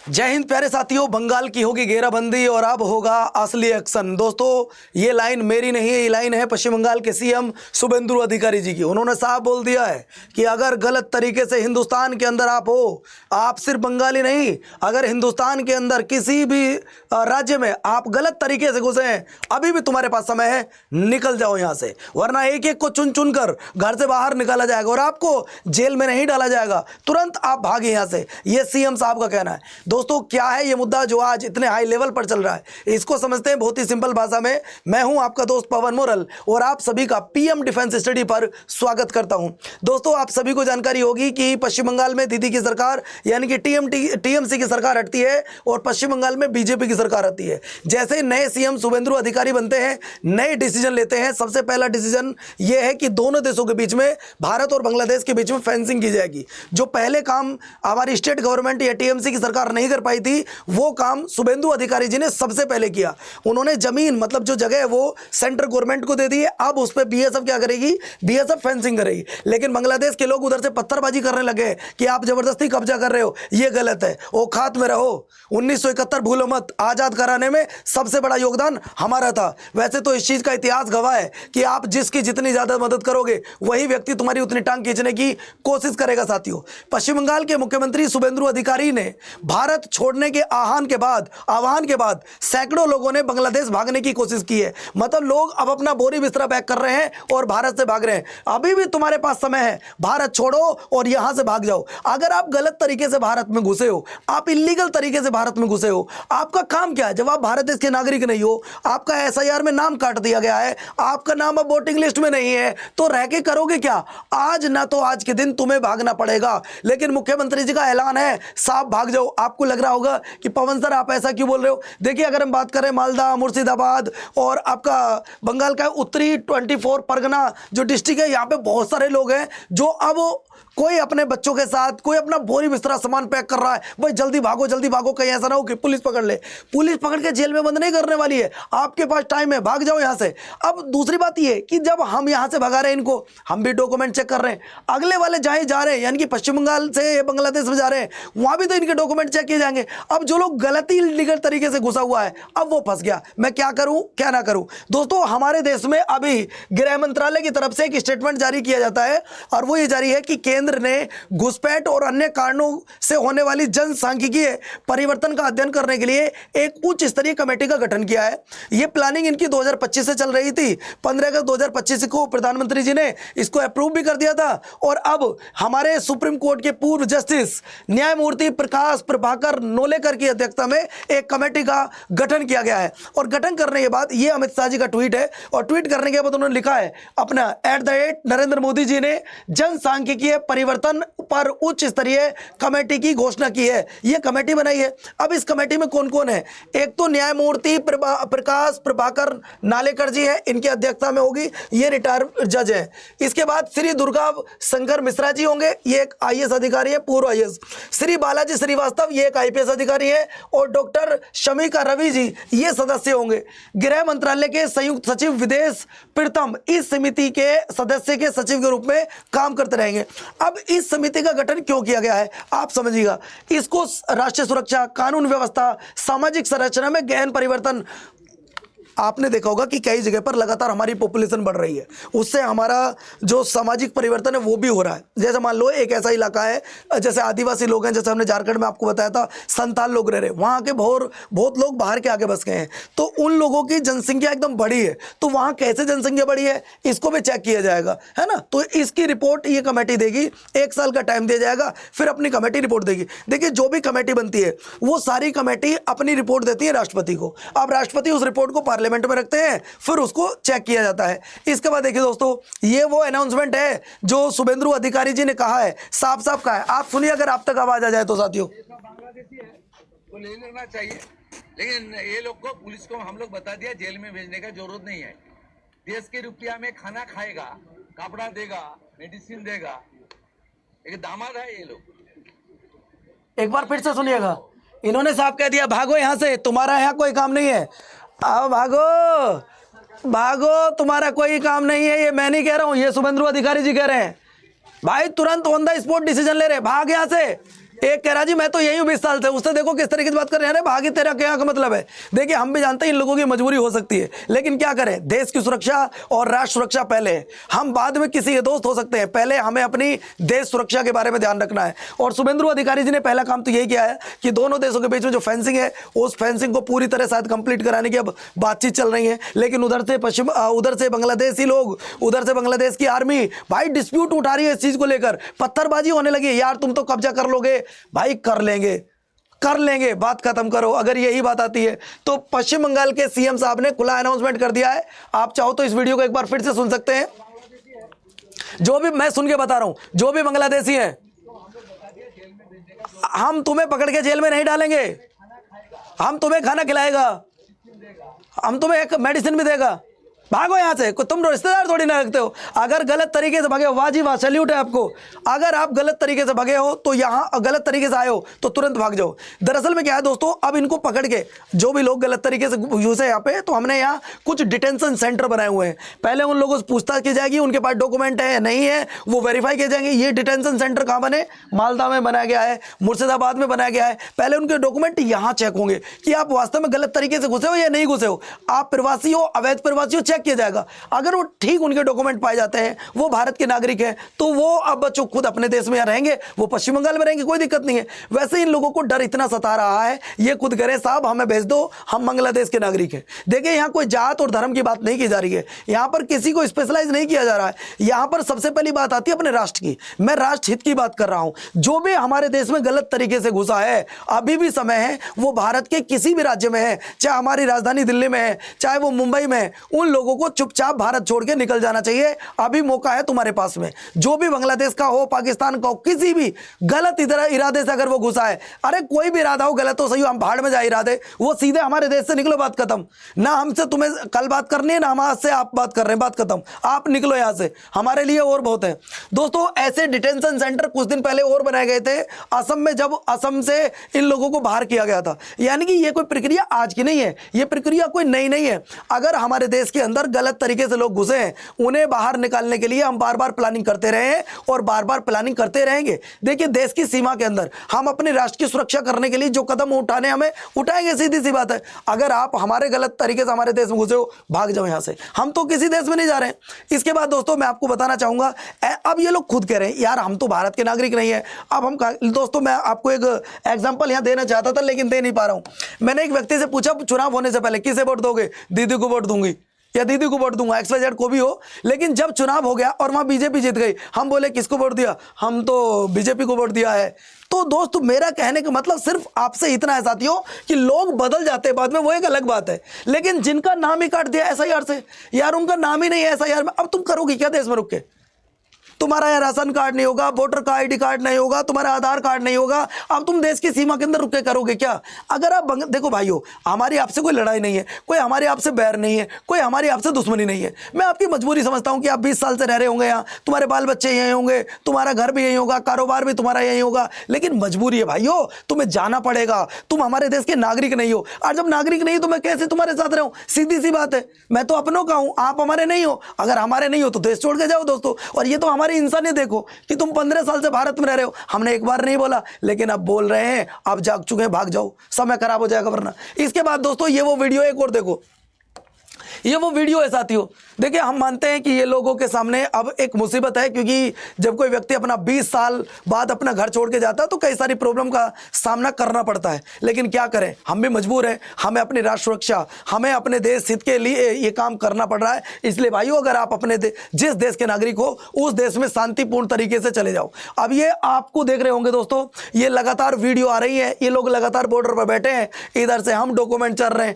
जय हिंद प्यारे साथियों। बंगाल की होगी घेराबंदी और अब होगा असली एक्शन। दोस्तों ये लाइन मेरी नहीं है, ये लाइन है पश्चिम बंगाल के सीएम शुभेंदु अधिकारी जी की। उन्होंने साफ बोल दिया है कि अगर गलत तरीके से हिंदुस्तान के अंदर आप हो, आप सिर्फ बंगाली नहीं, अगर हिंदुस्तान के अंदर किसी भी राज्य में आप गलत तरीके से घुसे हैं, अभी भी तुम्हारे पास समय है, निकल जाओ यहाँ से, वरना एक एक को चुन चुन कर घर से बाहर निकाला जाएगा और आपको जेल में नहीं डाला जाएगा, तुरंत आप भागे यहाँ से। ये सीएम साहब का कहना है। दोस्तों क्या है ये मुद्दा जो आज इतने हाई लेवल पर चल रहा है, इसको समझते हैं बहुत ही सिंपल भाषा में। मैं हूं आपका दोस्त पवन मोरल और आप सभी का पीएम डिफेंस स्टडी पर स्वागत करता हूं। दोस्तों आप सभी को जानकारी होगी कि पश्चिम बंगाल में दीदी की सरकार यानी कि टीएमसी की सरकार हटती है और पश्चिम बंगाल में बीजेपी की सरकार आती है। जैसे नए सीएम शुभेंदु अधिकारी बनते हैं, नए डिसीजन लेते हैं। सबसे पहला डिसीजन यह है कि दोनों देशों के बीच में, भारत और बांग्लादेश के बीच में फेंसिंग की जाएगी। जो पहले काम हमारी स्टेट गवर्नमेंट या टीएमसी की सरकार नहीं कर पाई थी, वो काम शुभेंदु अधिकारी जी ने सबसे पहले किया। उन्होंने जमीन मतलब जो जगह है वो सेंट्रल गवर्नमेंट को दे दी है। अब उस पर बीएसएफ क्या करेगी? बीएसएफ फेंसिंग करेगी। लेकिन बांग्लादेश के लोग उधर से पत्थरबाजी करने लगे कि आप जबरदस्ती कब्जा कर रहे हो, ये गलत है, औकात में रहो। 1971 भूलो मत, आजाद कराने में सबसे बड़ा योगदान हमारा था। वैसे तो इस चीज का इतिहास गवाह है कि आप जिसकी जितनी ज्यादा मदद करोगे वही व्यक्ति तुम्हारी उतनी टांग खींचने की कोशिश करेगा। साथियों पश्चिम बंगाल के मुख्यमंत्री शुभेंदु अधिकारी ने भारत छोड़ने के आह्वान के बाद सैकड़ों लोगों ने बांग्लादेश भागने की कोशिश की है। मतलब लोग अब अपना बोरी बिस्तरा पैक कर रहे हैं और भारत से भाग रहे हैं। अभी भी तुम्हारे पास समय है, भारत छोड़ो और यहां से भाग जाओ। अगर आप गलत तरीके से भारत में घुसे हो, आप इलीगल तरीके से भारत में घुसे हो, आपका काम क्या है? जब आप भारत देश के नागरिक नहीं हो, आपका एसआईआर में नाम काट दिया गया है, आपका नाम अब वोटिंग लिस्ट में नहीं है, तो रह के करोगे क्या? आज ना तो आज के दिन तुम्हें भागना पड़ेगा। लेकिन मुख्यमंत्री जी का ऐलान है, साफ भाग जाओ। आपको लग रहा होगा कि पवन सर आप ऐसा क्यों बोल रहे हो? देखिए अगर हम बात करें मालदा, मुर्शिदाबाद और आपका बंगाल का उत्तरी 24 परगना जो डिस्ट्रिक्ट है, यहाँ पे बहुत सारे लोग हैं जो अब कोई अपने बच्चों के साथ, कोई अपना बोरी बिस्तरा सामान पैक कर रहा है। भाई जल्दी भागो, कहीं ऐसा ना हो कि पुलिस पकड़ ले। पुलिस पकड़ के जेल में बंद नहीं करने वाली है, आपके पास टाइम है, भाग जाओ यहाँ से। अब दूसरी बात ये कि जब हम यहाँ से भगा रहे हैं इनको, हम भी डॉक्यूमेंट चेक कर रहे हैं। अगले वाले जहाँ जा रहे हैं यानी कि पश्चिम बंगाल से बांग्लादेश में जा रहे हैं, वहाँ भी तो इनके डॉक्यूमेंट चेक किए जाएंगे। अब जो लोग गलती लीगल तरीके से घुसा हुआ है, अब वो फंस गया। मैं क्या करूँ क्या ना करूँ? दोस्तों हमारे देश में अभी गृह मंत्रालय की तरफ से एक स्टेटमेंट जारी किया जाता है और वो ये जारी है कि केंद्र ने घुसपैठ और अन्य कारणों से होने वाली जनसांख्यिकीय परिवर्तन का अध्ययन करने के लिए एक उच्च स्तरीय कमेटी का गठन किया है। यह प्लानिंग इनकी 2025 से चल रही थी। 15 अगस्त 2025 को प्रधानमंत्री जी ने इसको अप्रूव भी कर दिया था और अब हमारे सुप्रीम कोर्ट के पूर्व जस्टिस न्यायमूर्ति प्रकाश प्रभाकर नोलेकर की अध्यक्षता में एक कमेटी का गठन किया गया है। और गठन करने के बाद यह अमित शाह जी का ट्वीट है और ट्वीट करने के बाद उन्होंने लिखा है अपना @नरेंद्र मोदी जी ने जनसांख्यिकीय परिवर्तन पर उच्च स्तरीय कमेटी की घोषणा की है। यह कमेटी बनाई है। अब इस कमेटी में कौन कौन है? एक तो न्यायमूर्ति प्रकाश प्रभाकर नालेकर जी है, इनकी अध्यक्षता में होगी, ये रिटायर्ड जज है। इसके बाद श्री दुर्गा शंकर मिश्रा जी होंगे, ये एक आईएएस अधिकारी है, पूर्व आईएएस। श्री बालाजी श्रीवास्तव ये एक आईपीएस अधिकारी है और डॉक्टर शमिका रवि जी ये सदस्य होंगे। गृह मंत्रालय के संयुक्त सचिव विदेश प्रीतम इस समिति के सदस्य के सचिव के रूप में काम करते रहेंगे। अब इस समिति का गठन क्यों किया गया है आप समझिएगा। इसको राष्ट्रीय सुरक्षा, कानून व्यवस्था, सामाजिक संरचना में गहन परिवर्तन। आपने देखा होगा कि कई जगह पर लगातार हमारी पॉपुलेशन बढ़ रही है, उससे हमारा जो सामाजिक परिवर्तन है वो भी हो रहा है। जैसे मान लो एक ऐसा इलाका है जैसे आदिवासी लोग हैं, जैसे हमने झारखंड में आपको बताया था संथाल लोग रह रहे, वहाँ के बहुत लोग बाहर के आके बस गए हैं, तो उन लोगों की जनसंख्या एकदम बढ़ी है। तो वहाँ कैसे जनसंख्या बढ़ी है इसको भी चेक किया जाएगा, है ना। तो इसकी रिपोर्ट ये कमेटी देगी, 1 साल का टाइम दिया जाएगा, फिर अपनी कमेटी रिपोर्ट देगी। देखिए जो भी कमेटी बनती है वो सारी कमेटी अपनी रिपोर्ट देती है राष्ट्रपति को। अब राष्ट्रपति उस रिपोर्ट को पार्लियामेंट में रखते हैं, फिर उसको चेक किया जाता है। इसके बाद देखिए दोस्तों ये वो अनाउंसमेंट है जो शुभेंदु अधिकारी जी ने कहा है, साफ साफ कहा है। आप सुनिए अगर आप तक आवाज आ जाए तो साथियों। बांग्लादेशी है तो ले लेना चाहिए, लेकिन ये लोग को पुलिस को हम लोग बता दिया जेल में भेजने का जरूरत नहीं है। देश के रुपया में खाना खाएगा, कपड़ा देगा, मेडिसिन देगा, एक दामाद है ये लोग। एक बार फिर से सुनिएगा, इन्होंने साफ कह दिया भागो यहाँ से, तुम्हारा यहाँ कोई काम नहीं है। आओ भागो, तुम्हारा कोई काम नहीं है। ये मैं नहीं कह रहा हूं, ये शुभेंदु अधिकारी जी कह रहे हैं। भाई तुरंत ऑन द स्पॉट डिसीजन ले रहे, भाग यहाँ से, एक कह रहा जी मैं तो यही हूँ 20 साल से, उससे देखो किस तरीके से बात कर रहे हैं। अरे भागी तेरा क्या का मतलब है। देखिए हम भी जानते हैं इन लोगों की मजबूरी हो सकती है, लेकिन क्या करें, देश की सुरक्षा और राष्ट्र सुरक्षा पहले है। हम बाद में किसी के दोस्त हो सकते हैं, पहले हमें अपनी देश सुरक्षा के बारे में ध्यान रखना है। और शुभेंदु अधिकारी जी ने पहला काम तो यही किया है कि दोनों देशों के बीच में जो फेंसिंग है उस फेंसिंग को पूरी तरह शायद कंप्लीट कराने की अब बातचीत चल रही है। लेकिन उधर से बांग्लादेशी लोग, उधर से बांग्लादेश की आर्मी भाई डिस्प्यूट उठा रही है इस चीज को लेकर, पत्थरबाजी होने लगी है। यार तुम तो कब्जा कर लोगे, भाई कर लेंगे, बात खत्म करो। अगर यही बात आती है तो पश्चिम बंगाल के सीएम साहब ने खुला अनाउंसमेंट कर दिया है। आप चाहो तो इस वीडियो को एक बार फिर से सुन सकते हैं। जो भी मैं सुन के बता रहा हूं, जो भी बांग्लादेशी हैं, हम तुम्हें पकड़ के जेल में नहीं डालेंगे, हम तुम्हें खाना खिलाएगा, हम तुम्हें एक मेडिसिन भी देगा। भागो यहाँ से, तुम रिश्तेदार थोड़ी ना रखते हो। अगर गलत तरीके से भगे हो, वाह जी वाह, सैल्यूट है आपको। अगर आप गलत तरीके से भगे हो तो यहाँ गलत तरीके से आए हो तो तुरंत भाग जाओ। दरअसल में क्या है दोस्तों, अब इनको पकड़ के जो भी लोग गलत तरीके से घुसे यहाँ पे, तो हमने यहाँ कुछ डिटेंशन सेंटर बनाए हुए हैं। पहले उन लोगों से पूछताछ की जाएगी, उनके पास डॉक्यूमेंट है नहीं है वो वेरीफाई किए जाएंगे। ये डिटेंशन सेंटर कहाँ बने, मालदा में बनाया गया है, मुर्शिदाबाद में बनाया गया है। पहले उनके डॉक्यूमेंट यहाँ चेक होंगे कि आप वास्तव में गलत तरीके से घुसे हो या नहीं घुसे हो। आप प्रवासी हो, अवैध प्रवासी हो, चेक किया जाएगा। अगर वो ठीक उनके डॉक्यूमेंट पाए जाते हैं, वो भारत के नागरिक हैं, तो वो अब बच्चों खुद अपने देश में रहेंगे, वो पश्चिम बंगाल में रहेंगे, कोई दिक्कत नहीं है। वैसे इन लोगों को डर इतना सता रहा है, ये खुद करें साहब हमें भेज दो, हम बांग्लादेश के नागरिक हैं। देखिए यहाँ कोई जात और धर्म की बात नहीं की जा रही है, यहाँ पर किसी को स्पेशलाइज नहीं किया जा रहा है। यहाँ पर सबसे पहली बात आती है अपने राष्ट्र की। मैं राष्ट्र हित की बात कर रहा हूं। जो भी हमारे देश में गलत तरीके से घुसा है, अभी भी समय है, वो भारत के किसी भी राज्य में है, चाहे हमारी राजधानी दिल्ली में है, चाहे वो मुंबई में है, उन लोगों को चुपचाप भारत छोड़ के निकल जाना चाहिए। अभी मौका है तुम्हारे पास में। जो भी बांग्लादेश का हो, पाकिस्तान का हो, किसी भी गलत इरादे से अगर वो घुसा है, अरे कोई भी इरादा हो, गलत हो सही हो, हम भाड़ में जाए इरादे, वो सीधे हमारे देश से निकलो, बात खत्म। ना हमसे तुम्हें कल बात करनी है, ना हमसे आप बात कर रहे हैं, बात खत्म। आप निकलो यहां से, हमारे लिए और बहुत है। दोस्तों ऐसे डिटेंशन सेंटर कुछ दिन पहले और बनाए गए थे असम में, जब असम से इन लोगों को बाहर किया गया था। यानी कि ये कोई प्रक्रिया आज की नहीं है, ये प्रक्रिया कोई नई नहीं है। अगर हमारे देश के अंदर गलत तरीके से लोग घुसे हैं, उन्हें बाहर निकालने के लिए हम बार बार प्लानिंग करते रहे हैं और बार बार प्लानिंग करते रहेंगे। देखिए देश की सीमा के अंदर हम अपने राष्ट्र की सुरक्षा करने के लिए जो कदम उठाने हमें उठाएंगे, सीधी सी बात है। अगर आप हमारे गलत तरीके से हमारे देश में घुसे हो, भाग जाओ यहां से, हम तो किसी देश में नहीं जा रहे हैं। इसके बाद दोस्तों मैं आपको बताना चाहूंगा, अब ये लोग खुद कह रहे हैं यार हम तो भारत के नागरिक नहीं है। अब हम दोस्तों मैं आपको एक एग्जाम्पल यहां देना चाहता था लेकिन दे नहीं पा रहा हूं। मैंने एक व्यक्ति से पूछा चुनाव होने से पहले किसे वोट दोगे, दीदी को वोट दूंगी या दीदी को वोट दूंगा, XYZ को भी हो। लेकिन जब चुनाव हो गया और वहां बीजेपी जीत गई, हम बोले किसको वोट दिया, हम तो बीजेपी को वोट दिया है। तो दोस्तों मेरा कहने का मतलब सिर्फ आपसे इतना है साथियों कि लोग बदल जाते हैं बाद में, वो एक अलग बात है। लेकिन जिनका नाम ही काट दिया SIR से, यार उनका नाम ही नहीं है SIR में, अब तुम करोगे क्या देश में रुक के? तुम्हारा यहाँ राशन कार्ड नहीं होगा, वोटर का ID कार्ड नहीं होगा, तुम्हारा आधार कार्ड नहीं होगा, अब तुम देश की सीमा के अंदर रुक के करोगे क्या? अगर आप देखो भाइयों, हमारी आपसे कोई लड़ाई नहीं है, कोई हमारे आपसे बैर नहीं है, कोई हमारी आपसे दुश्मनी नहीं है। मैं आपकी मजबूरी समझता हूं कि आप 20 साल से रह रहे होंगे यहाँ, तुम्हारे बाल बच्चे यहीं होंगे, तुम्हारा घर भी यहीं होगा, कारोबार भी तुम्हारा यहीं होगा, लेकिन मजबूरी है भाइयों, तुम्हें जाना पड़ेगा। तुम हमारे देश के नागरिक नहीं हो, और जब नागरिक नहीं हो तो मैं कैसे तुम्हारे साथ रहूं? सीधी सी बात है, मैं तो अपनों का हूं, आप हमारे नहीं हो। अगर हमारे नहीं हो तो देश छोड़ के जाओ दोस्तों। और ये तो हमारी इंसानियत देखो कि तुम 15 साल से भारत में रह रहे हो, हमने एक बार नहीं बोला, लेकिन अब बोल रहे हैं, अब जाग चुके हैं, भाग जाओ, समय खराब हो जाएगा वरना। इसके बाद दोस्तों ये वो वीडियो एक और देखो, ये वो वीडियो है साथियों। देखिए हम मानते हैं कि ये लोगों के सामने अब एक मुसीबत है, क्योंकि जब कोई व्यक्ति अपना 20 साल बाद अपना घर छोड़ के जाता है तो कई सारी प्रॉब्लम का सामना करना पड़ता है। लेकिन क्या करें, हम भी मजबूर हैं, हमें अपनी राष्ट्र सुरक्षा, हमें अपने देश हित के लिए ये काम करना पड़ रहा है। इसलिए भाइयों अगर आप अपने जिस देश के नागरिक हो उस देश में शांतिपूर्ण तरीके से चले जाओ। अब ये आपको देख रहे होंगे दोस्तों, ये लगातार वीडियो आ रही है, ये लोग लगातार बॉर्डर पर बैठे हैं, इधर से हम डॉक्यूमेंट चल रहे हैं,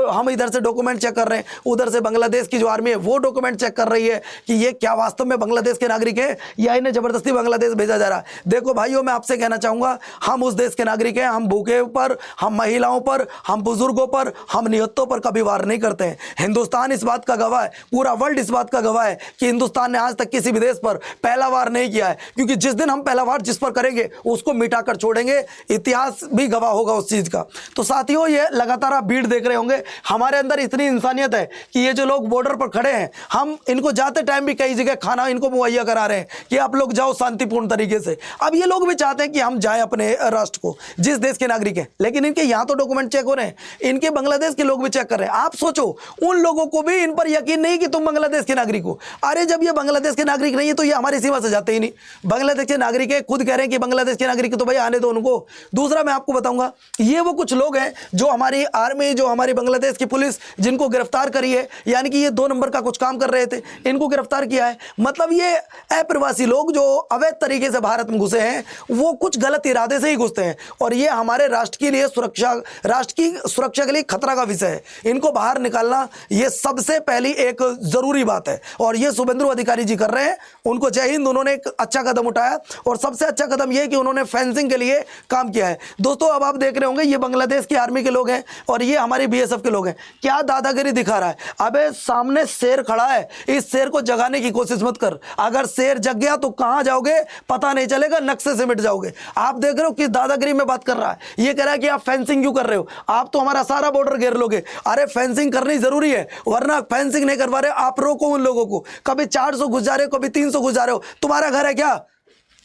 हम इधर से डॉक्यूमेंट चेक कर रहे हैं, उधर से बांग्लादेश की जो आर्मी है वो डॉक्यूमेंट चेक कर रही है कि ये क्या वास्तव में बांग्लादेश के नागरिक है या इन्हें जबरदस्ती बांग्लादेश भेजा जा रहा है। देखो भाइयों मैं आपसे कहना चाहूंगा, हम उस देश के नागरिक हैं, हम भूखे पर, हम महिलाओं पर, हम बुजुर्गों पर, हम निहत्तों पर कभी वार नहीं करते हैं। हिंदुस्तान इस बात का गवाह है, पूरा वर्ल्ड इस बात का गवाह है कि हिंदुस्तान ने आज तक किसी भी देश पर पहला वार नहीं किया है, क्योंकि जिस दिन हम पहला वार जिस पर करेंगे उसको मिटाकर छोड़ेंगे, इतिहास भी गवाह होगा उस चीज का। तो साथियों ये लगातार आप भीड़ देख रहे होंगे, हमारे अंदर इतनी इंसानियत है है कि ये जो लोग बॉर्डर पर खड़े हैं, हम इनको जाते टाइम भी कई जगह खाना इनको मुहैया करा रहे हैं कि आप लोग जाओ शांतिपूर्ण तरीके से। अब ये लोग भी चाहते हैं कि हम जाएं अपने राष्ट्र को, जिस देश के नागरिक हैं, लेकिन इनके यहाँ तो डॉक्यूमेंट चेक हो रहे हैं, इनके बांग्लादेश के लोग भी चेक कर रहे हैं। आप सोचो, उन लोगों को भी इन पर यकीन नहीं कि तुम बांग्लादेश के नागरिक हो। अरे जब ये बांग्लादेश के नागरिक नहीं है तो ये हमारी सीमा से जाते ही नहीं। बांग्लादेश के नागरिक है, खुद कह रहे हैं कि बांग्लादेश के नागरिक, तो भाई आने दो उनको। दूसरा मैं आपको बताऊंगा, ये वो कुछ लोग हैं जो हमारी आर्मी, जो हमारी बांग्लादेश की पुलिस जिनको गिरफ्तार करी है, यानी कि ये 2 नंबर का कुछ काम कर रहे थे, इनको गिरफ्तार किया है। मतलब ये अप्रवासी लोग जो अवैध तरीके से भारत में घुसे हैं, वो कुछ गलत इरादे से ही घुसते हैं, और ये हमारे राष्ट्र के लिए राष्ट्र की सुरक्षा के लिए खतरा का विषय है। इनको बाहर निकालना ये सबसे पहली एक जरूरी बात है, और ये शुभेंदु अधिकारी जी कर रहे हैं। उनको जय हिंद, उन्होंने एक अच्छा कदम उठाया, और सबसे अच्छा कदम यह कि उन्होंने फेंसिंग के लिए काम किया है। दोस्तों अब आप देख रहे होंगे, ये बांग्लादेश की आर्मी के लोग हैं और ये हमारी बीएसएफ के लोग हैं। क्या दादागिरी दिखा रहा है। अबे सामने शेर खड़ा है, इस शेर को जगाने की कोशिश मत कर। अगर शेर जग गया तो कहां जाओगे पता नहीं चलेगा, नक्शे से मिट जाओगे। आप देख रहे हो किस दादागिरी में बात कर रहा है। ये कह रहा है कि आप फेंसिंग क्यों कर रहे हो, आप तो हमारा सारा बॉर्डर घेर लोगे। अरे फेंसिंग करनी जरूरी है, वरना फेंसिंग नहीं करवा रहे आप रोको उन लोगों को। कभी 400 घुस जा रहे हो, कभी 300 घुस जा रहे हो। तुम्हारा घर है क्या?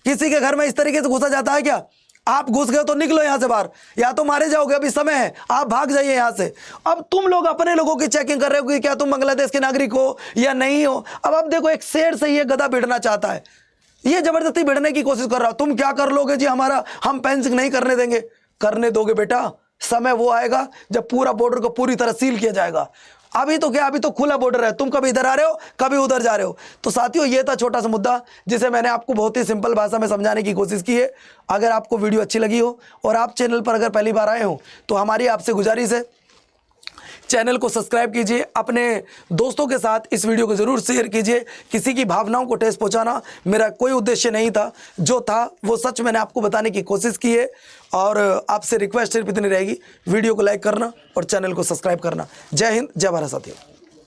किसी के घर में इस तरीके से घुसा जाता है क्या? आप घुस गए तो निकलो यहां से बाहर, या तो मारे जाओगे। अभी समय है, आप भाग जाइए यहां से। अब तुम लोग अपने लोगों की चेकिंग कर रहे हो कि क्या तुम बांग्लादेश के नागरिक हो या नहीं हो। अब आप देखो, एक शेर से ये गधा भिड़ना चाहता है, ये जबरदस्ती भिड़ने की कोशिश कर रहा हो। तुम क्या कर लोगे जी, हमारा हम फेंसिंग नहीं करने देंगे। करने दोगे बेटा, समय वो आएगा जब पूरा बॉर्डर को पूरी तरह सील किया जाएगा। अभी तो क्या, अभी तो खुला बॉर्डर है, तुम कभी इधर आ रहे हो, कभी उधर जा रहे हो। तो साथियों, ये था छोटा सा मुद्दा जिसे मैंने आपको बहुत ही सिंपल भाषा में समझाने की कोशिश की है। अगर आपको वीडियो अच्छी लगी हो और आप चैनल पर अगर पहली बार आए हो, तो हमारी आपसे गुजारिश है, चैनल को सब्सक्राइब कीजिए, अपने दोस्तों के साथ इस वीडियो को जरूर शेयर कीजिए। किसी की भावनाओं को ठेस पहुंचाना मेरा कोई उद्देश्य नहीं था, जो था वो सच मैंने आपको बताने की कोशिश की है। और आपसे रिक्वेस्ट सिर्फ इतनी रहेगी, वीडियो को लाइक करना और चैनल को सब्सक्राइब करना। जय हिंद, जय भारत साथियों।